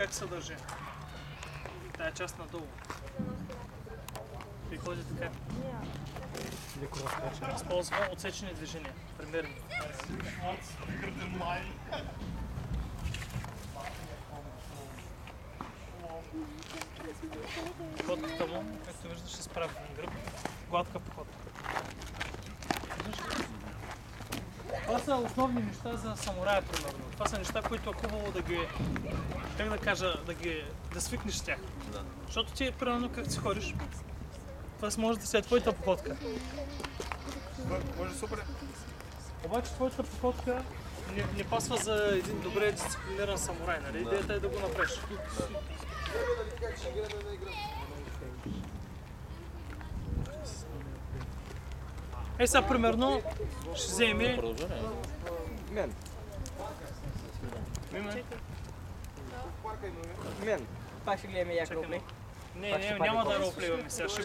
как се държи? Тая част надолу. И ходи така. Използва отсечени движения. Примерно. Походката му, както виждаш, е справен гръб. Гладка походка. Това са основни неща за самурая, примерно. Това са неща, които е хубаво да ги, как да кажа, да свикнеш с тях. Да. Защото ти, примерно, как си ходиш, това може да си е твоята походка. Може супер. Обаче твоята походка не пасва за един добре дисциплиниран самурай, нали? Идеята е да го направиш. Е, сега примерно ще вземе... Мен. Мен? Мен. Пак ще гледаме як роплей. Не, няма да роплейваме сега. Ще